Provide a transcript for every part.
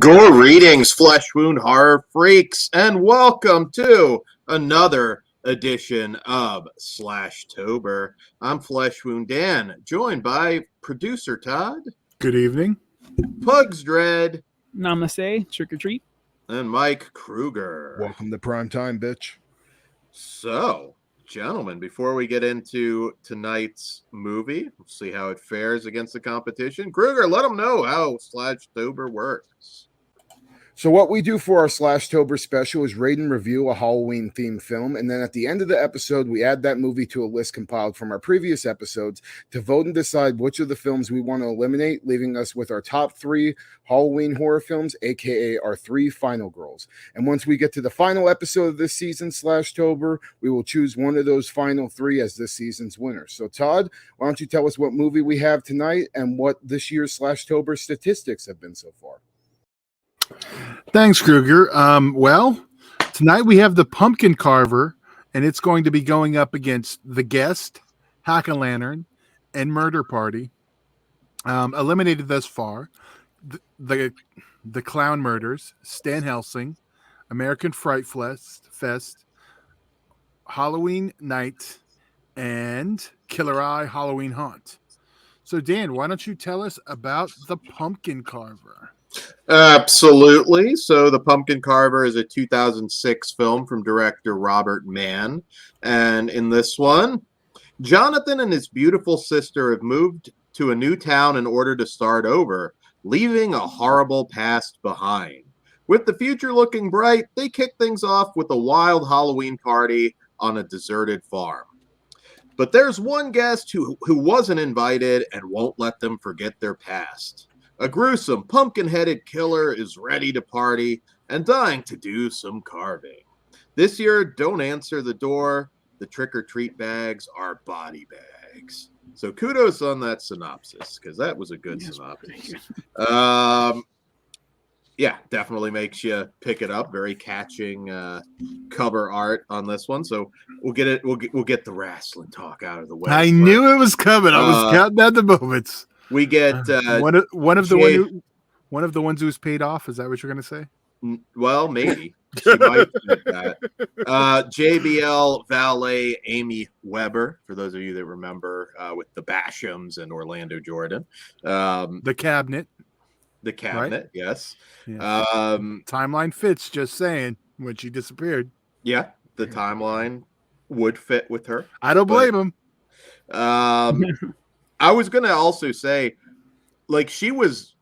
Greetings, flesh wound horror freaks, and welcome to another edition of SLASHTOBER. I'm Flesh Wound Dan, joined by producer Todd. Good evening. Pugs Dread. Namaste, trick or treat. And Mike Kruger. Welcome to prime time, bitch. So, gentlemen, before we get into tonight's movie, we'll see how it fares against the competition. Kruger, let them know how SLASHTOBER works. So what we do for our SLASHTOBER special is rate and review a Halloween-themed film, and then at the end of the episode, we add that movie to a list compiled from our previous episodes to vote and decide which of the films we want to eliminate, leaving us with our top 3 Halloween horror films, aka our 3 final girls. And once we get to the final episode of this season, SLASHTOBER, we will choose one of those final 3 as this season's winner. So Todd, why don't you tell us what movie we have tonight and what this year's SLASHTOBER statistics have been so far? Thanks, Kruger. Well, tonight we have the Pumpkin Carver, and it's going to be going up against The Guest, Hack-A-Lantern, and Murder Party. Eliminated thus far, the Clown Murders, Stan Helsing, American Fright Fest, Halloween Night, and Killer Eye Halloween Haunt. So, Dan, why don't you tell us about the Pumpkin Carver? Absolutely. So The Pumpkin Carver is a 2006 film from director Robert Mann. And in this one, Jonathan and his beautiful sister have moved to a new town in order to start over, leaving a horrible past behind. With the future looking bright, they kick things off with a wild Halloween party on a deserted farm. But there's one guest who wasn't invited and won't let them forget their past. A gruesome, pumpkin-headed killer is ready to party and dying to do some carving. This year, don't answer the door. The trick-or-treat bags are body bags. So kudos on that synopsis, because that was a good synopsis. Yeah, definitely makes you pick it up. Very catching cover art on this one. So we'll get it. We'll get the wrestling talk out of the way. I knew it was coming. I was counting down the moments. We get one of the ones who's paid off. Is that what you're going to say? Well, maybe she might do that. JBL valet Amy Weber, for those of you that remember, with the Bashams and Orlando Jordan. The cabinet, right? Yes. Yeah. Timeline fits. Just saying. When she disappeared. Yeah, the timeline would fit with her. I don't blame him. I was gonna also say, like, she was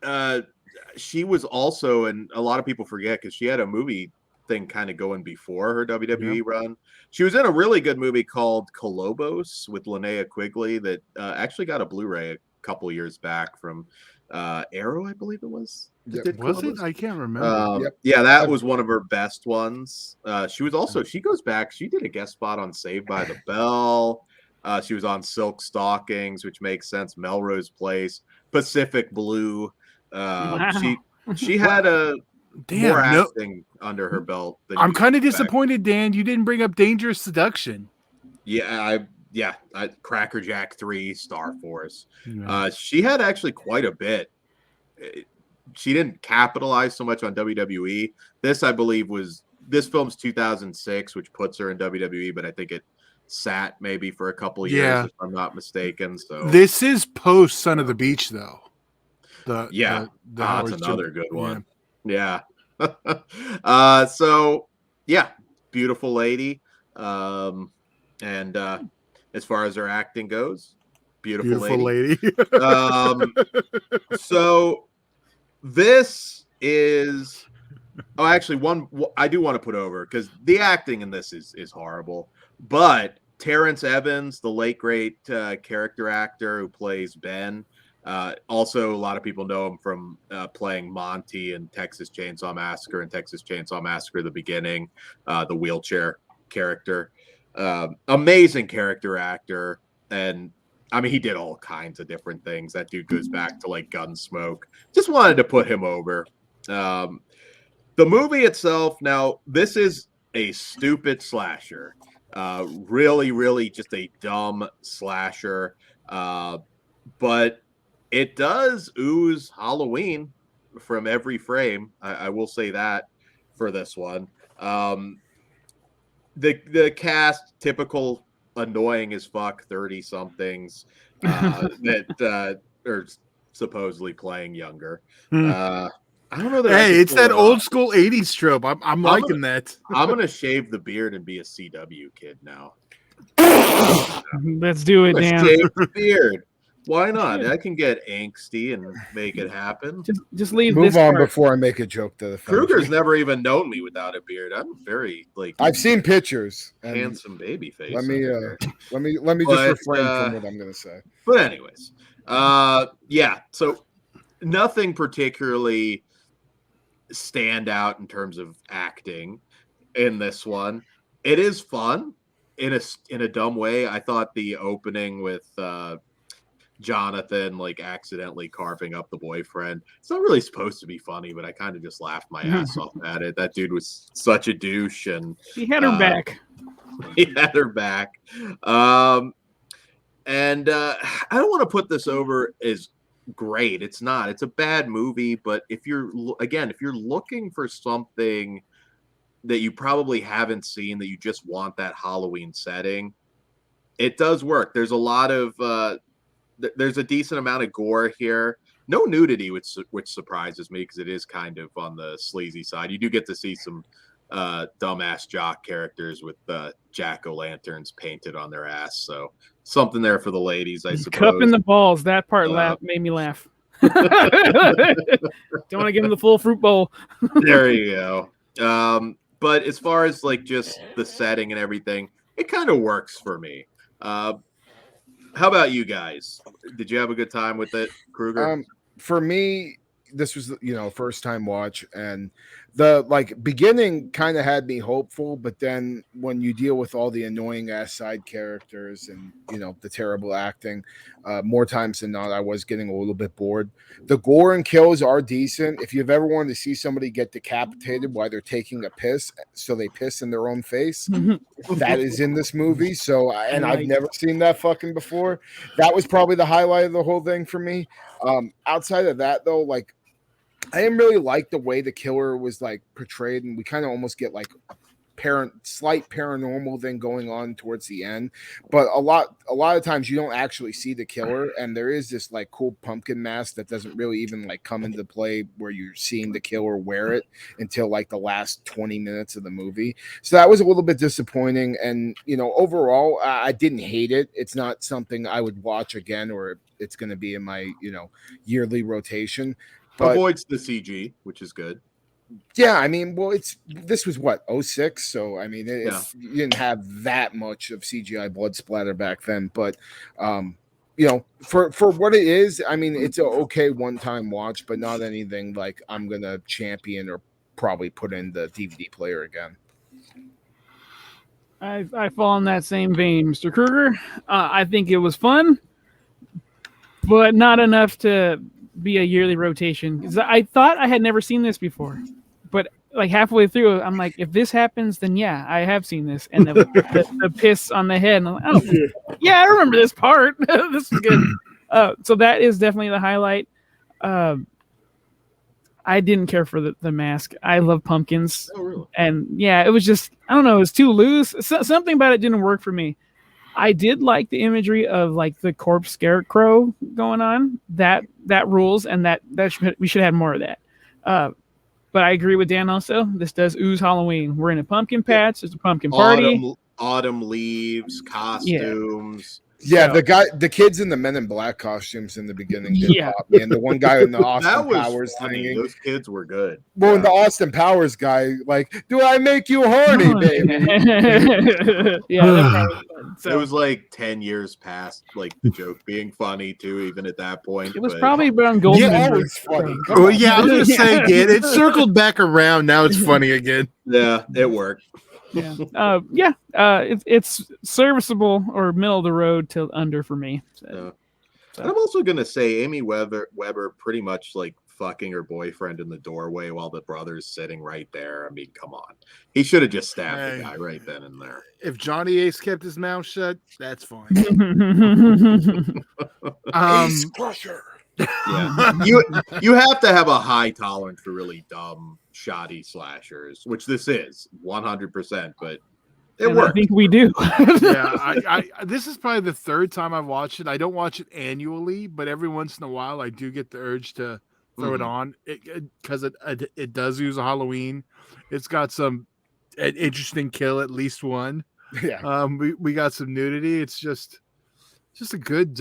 also, and a lot of people forget because she had a movie thing kind of going before her WWE run. She was in a really good movie called Colobos with Linnea Quigley that actually got a Blu-ray a couple years back from Arrow, I believe it was. Was it? I can't remember. Yeah, that was one of her best ones. She was also, she goes back, she did a guest spot on Saved by the Bell. She was on Silk Stockings, which makes sense. Melrose Place, Pacific Blue. Wow. She had more acting under her belt. I'm kind of disappointed, Dan. You didn't bring up Dangerous Seduction. Yeah, Cracker Jack 3, Star Force. Yeah. She had actually quite a bit. She didn't capitalize so much on WWE. This, I believe, this film's 2006, which puts her in WWE, but I think it sat maybe for a couple of years, if I'm not mistaken. So this is post Son of the Beach, though. That's another good one. Yeah. So yeah, beautiful lady. And as far as her acting goes, beautiful lady. So this is actually one I do want to put over, because the acting in this is horrible. But Terrence Evans, the late great character actor who plays Ben, also a lot of people know him from playing Monty in Texas Chainsaw Massacre and Texas Chainsaw Massacre: The Beginning, the wheelchair character. Amazing character actor, and I mean, he did all kinds of different things. That dude goes back to like Gunsmoke. Just wanted to put him over. The movie itself, now this is a stupid slasher. Really just a dumb slasher. But it does ooze Halloween from every frame. I will say that for this one. The cast, typical annoying as fuck 30 somethings that are supposedly playing younger. I don't know that I Hey, could it's pull that it old off. school 80s trope. I'm liking that. I'm gonna shave the beard and be a CW kid now. Let's do it, I'm gonna Dan. shave the beard. Why not? I can get angsty and make it happen. Just leave Move this on part. before I make a joke that offends Kruger's you. never even known me without a beard. I'm very like I've seen pictures. And handsome baby face. let me But, just refrain from what I'm gonna say. But anyways, yeah. So nothing particularly stand out in terms of acting in this one. It is fun in a dumb way. I thought the opening with Jonathan like accidentally carving up the boyfriend. It's not really supposed to be funny, but I kind of just laughed my ass off at it. That dude was such a douche, and He had her back. he had her back. And I don't want to put this over as great. It's not. It's a bad movie, but if you're looking for something that you probably haven't seen, that you just want that Halloween setting, it does work. There's a lot of there's a decent amount of gore here. No nudity, which surprises me because it is kind of on the sleazy side. You do get to see some dumbass jock characters with jack-o'-lanterns painted on their ass. So something there for the ladies, I suppose. Cup in the balls. That part made me laugh. Don't want to give him the full fruit bowl. There you go. But as far as like just the setting and everything, it kind of works for me. How about you guys? Did you have a good time with it, Kruger? For me, this was first time watch, and the beginning kind of had me hopeful, but then when you deal with all the annoying ass side characters and the terrible acting, more times than not I was getting a little bit bored. The gore and kills are decent. If you've ever wanted to see somebody get decapitated while they're taking a piss, so they piss in their own face, that is in this movie. So and I've never seen that fucking before. That was probably the highlight of the whole thing for me. Outside of that though, like, I didn't really like the way the killer was like portrayed, and we kind of almost get like slight paranormal thing going on towards the end. But a lot of times you don't actually see the killer, and there is this like cool pumpkin mask that doesn't really even like come into play where you're seeing the killer wear it until like the last 20 minutes of the movie. So that was a little bit disappointing. And overall, I didn't hate it. It's not something I would watch again, or it's going to be in my yearly rotation. But, avoids the CG, which is good. Yeah, I mean, well, this was what, 2006, so I mean, you didn't have that much of CGI blood splatter back then, but for what it is, I mean, it's a okay one-time watch, but not anything like I'm gonna champion or probably put in the DVD player again. I fall in that same vein, Mr. Kruger. I think it was fun, but not enough to be a yearly rotation. Because I thought I had never seen this before, but like halfway through, I'm like, if this happens, then yeah, I have seen this. And the piss on the head, and I'm like, oh yeah, I remember this part. This is good. So that is definitely the highlight. I didn't care for the mask. I love pumpkins. Oh, really? And yeah, it was just, I don't know, it was too loose. Something about it didn't work for me. I did like the imagery of like the corpse scarecrow going on. That rules, and we should have more of that. But I agree with Dan also. This does ooze Halloween. We're in a pumpkin patch. There's a pumpkin party. Autumn leaves, costumes. Yeah, the kids in the Men in Black costumes in the beginning did pop me, and the one guy in the Austin Powers thing. Those kids were good. Well, and the Austin Powers guy, like, do I make you horny, baby? So it was like 10 years past, like the joke being funny too, even at that point. It was probably around Golden. Yeah, always funny. Well, yeah, I was gonna say, Dan, it circled back around. Now it's funny again. Yeah, it worked. It's serviceable or middle of the road to under for me. So. And I'm also gonna say Amy Weber pretty much like fucking her boyfriend in the doorway while the brother's sitting right there. I mean, come on, he should have just stabbed the guy right then and there. If Johnny Ace kept his mouth shut, that's fine. Ace Crusher. Yeah, you have to have a high tolerance for really dumb, shoddy slashers, which this is 100%. But it And works. I think we do. Yeah, I this is probably the third time I've watched it. I don't watch it annually, but every once in a while I do get the urge to throw it on because it does use a Halloween. It's got an interesting kill, at least one. Yeah. We got some nudity. It's just a good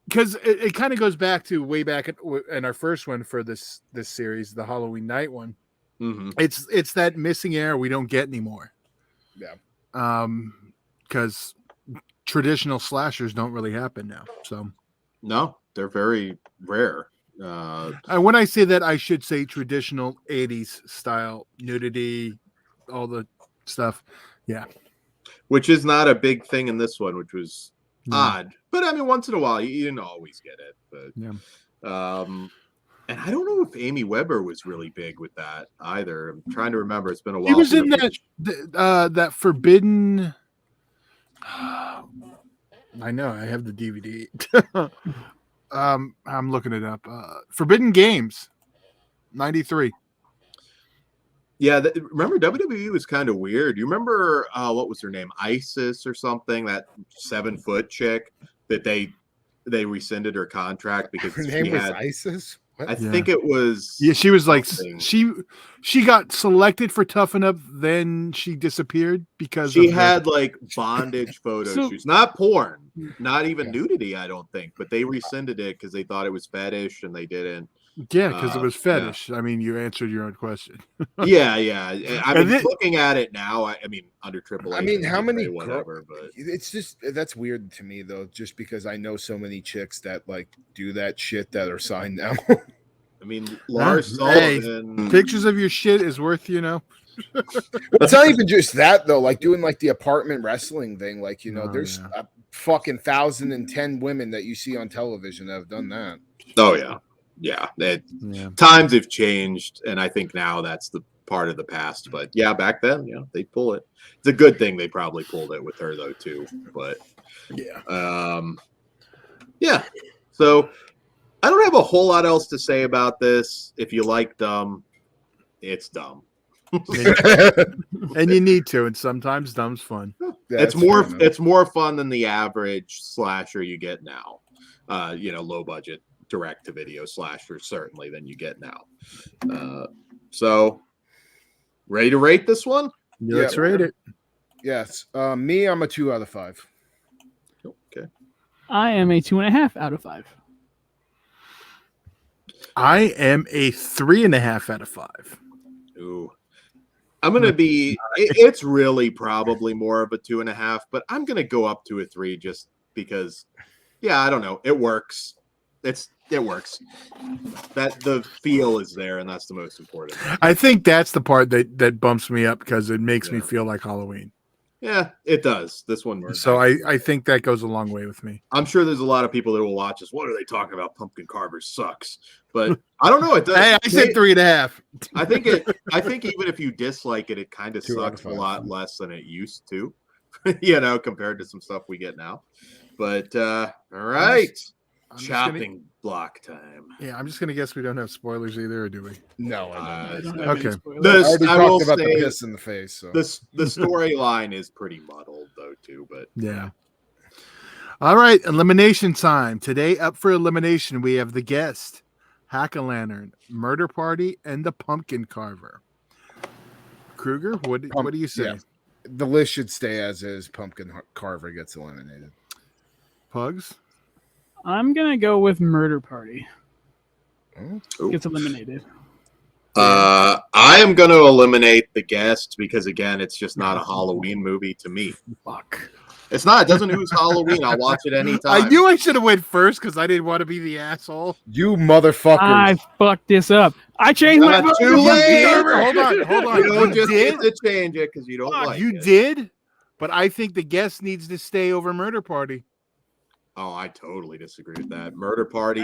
because it kind of goes back to way back in our first one for this series, the Halloween night one. Mm-hmm. It's that missing era we don't get anymore. Yeah. Because traditional slashers don't really happen now. So No, they're very rare. when I say that, I should say traditional 80s style nudity, all the stuff. Yeah. Which is not a big thing in this one, which was No. odd. But I mean, once in a while, you didn't always get it. But Yeah. and I don't know if Amy Weber was really big with that either. I'm trying to remember. It's been a while. He was since in that Forbidden. I know. I have the DVD. I'm looking it up. Forbidden Games, 93. Yeah, remember WWE was kind of weird. You remember what was her name, Isis or something? That 7-foot chick that they rescinded her contract because Her name was Isis. What? I think it was. Yeah, she was like something. she got selected for Tough Enough, then she disappeared because She had like bondage photo So- shoots, not porn, not even nudity. I don't think, but they rescinded it because they thought it was fetish and they didn't. yeah, because it was yeah. fetish. I mean, you answered your own question. Yeah. I And mean, looking at it now, I mean, under Triple H. I mean, how many whatever? But it's just that's weird to me though, just because I know so many chicks that like do that shit that are signed now. I mean, Lars Hey, Sullivan. Pictures of your shit is worth, It's not even just that though, like doing like the apartment wrestling thing. Like, Oh, there's yeah. a fucking 1,010 women that you see on television that have done that. Oh yeah. Yeah. Times have changed, and I think now that's the part of the past. But yeah, back then, they pull it. It's a good thing they probably pulled it with her though too. But yeah. So I don't have a whole lot else to say about this. If you like dumb, it's dumb. And you need to, and sometimes dumb's fun. Yeah, it's that's fair more enough. fun than the average slasher you get now. Low budget direct to video slasher certainly than you get now. So ready to rate this one? Yeah, let's rate it. Yes. Me, I'm a 2 out of 5. Okay. I am a 2.5 out of 5. I am a 3.5 out of 5. Ooh. I'm gonna be it's really probably more of a 2.5, but I'm gonna go up to a 3 just because I don't know. It works. It works. That the feel is there, and that's the most important. I think that's the part that bumps me up because it makes me feel like Halloween. Yeah, it does. This one. So I think that goes a long way with me. I'm sure there's a lot of people that will watch this. What are they talking about? Pumpkin Carver sucks. But I don't know. It does. Hey, I said 3.5. I think even if you dislike it, it kind of 2 out of sucks a 5. lot less than it used to. Compared to some stuff we get now. But all right. I'm just Chopping block time. I'm just gonna guess we don't have spoilers either, or do we? No, I don't. Okay. I already I will talked about the say piss in the face. So. the storyline is pretty muddled though too, but Yeah. All right, elimination time. Today up for elimination, we have the guest, Hack-A-Lantern, Murder Party, and the Pumpkin Carver. Kruger, what do you say? Yeah. The list should stay as is. Pumpkin Carver gets eliminated. Pugs? I'm going to go with Murder Party. Ooh. Gets eliminated. I am going to eliminate the guest because again, it's just not a Halloween movie to me. Fuck. It's not. It doesn't use Halloween. I'll watch it anytime. I knew I should have went first because I didn't want to be the asshole. You motherfuckers. I fucked this up. I changed my Not vote. too late. Hold on. You don't just did? get to change it because you don't like You it. did, but I think the guest needs to stay over Murder Party. Oh, I totally disagree with that. Murder Party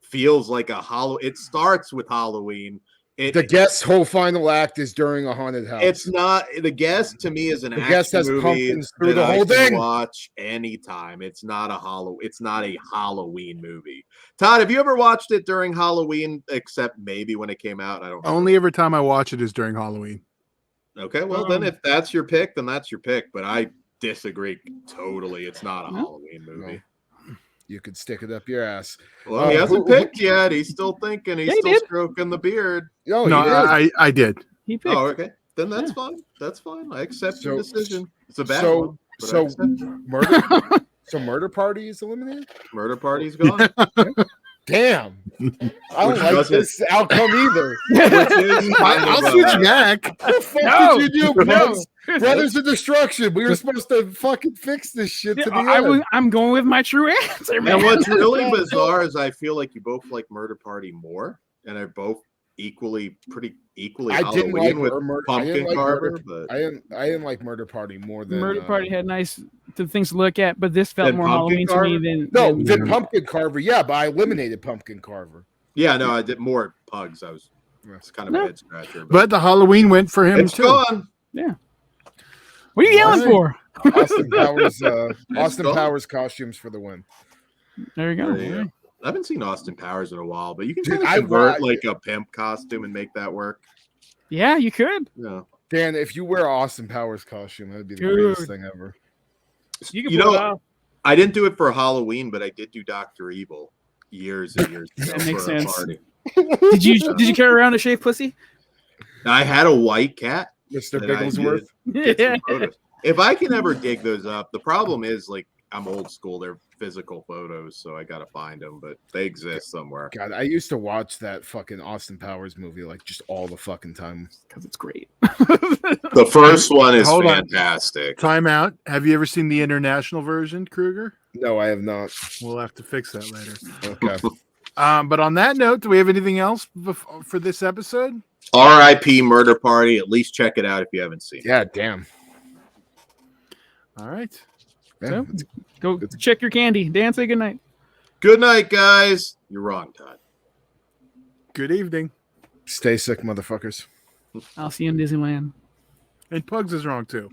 feels like a It starts with Halloween, The Guest's whole final act is during a haunted house. It's not. The Guest to me is an The Guest action has movie pumpkins through that the I whole can thing. watch anytime. It's not a Halloween movie. Todd, have you ever watched it during Halloween? Except maybe when it came out. I don't. Only every time I watch it is during Halloween. Okay, well then, if that's your pick, then that's your pick. But I disagree totally. It's not a Halloween movie. No. You could stick it up your ass. Well, he hasn't picked yet. He's still thinking. He's still stroking the beard. Oh, No, I did. He picked. Oh, okay. Then that's fine. That's fine. I accept your decision. It's a bad one. But I So accept it. Murder Party is eliminated? Murder Party's gone. Damn. I don't like this outcome either. I'll switch back. What the fuck did you do, Brothers? Brothers of Destruction. We were supposed to fucking fix this shit to the end. I'm going with my true answer, man. And what's really bizarre is I feel like you both like Murder Party more, and are both pretty equally I didn't like Halloween with Pumpkin Carver. But I didn't like Murder Party more than Murder Party had nice things to look at, but this felt Than more Pumpkin Halloween to me Carver? than Pumpkin Carver. Yeah, but I eliminated Pumpkin Carver. yeah, no, I did more Pugs. It's kind of a head scratcher. But the Halloween went for him it's too. gone. yeah. What are you yelling for? Austin Powers costumes for the win. There you go. There you go. I haven't seen Austin Powers in a while, but you can Dude, kind of convert like a pimp costume and make that work. Yeah, you could. Yeah. Dan, if you wear an Austin Powers costume, that'd be the greatest thing ever. You can You pull it know, off. I didn't do it for Halloween, but I did do Dr. Evil years and years ago That makes for a sense. party. Did you carry around a shaved pussy? I had a white cat. Mr. that I Bigglesworth. did Yeah. some photos. If I can ever dig those up, the problem is like I'm old school. They're physical photos, so I gotta find them, but they exist somewhere. God, I used to watch that fucking Austin Powers movie like just all the fucking time. Because it's great. The first one is Hold on. fantastic. Time out. Have you ever seen the international version, Kruger? No, I have not. We'll have to fix that later. Okay. But on that note, do we have anything else for this episode? R.I.P. Murder Party. At least check it out if you haven't seen it. Yeah, damn. All right. Yeah, So, go check your candy. Dan, say goodnight. Good night, guys. You're wrong, Todd. Good evening. stay sick, motherfuckers. I'll see you in Disneyland. And Pugs is wrong too.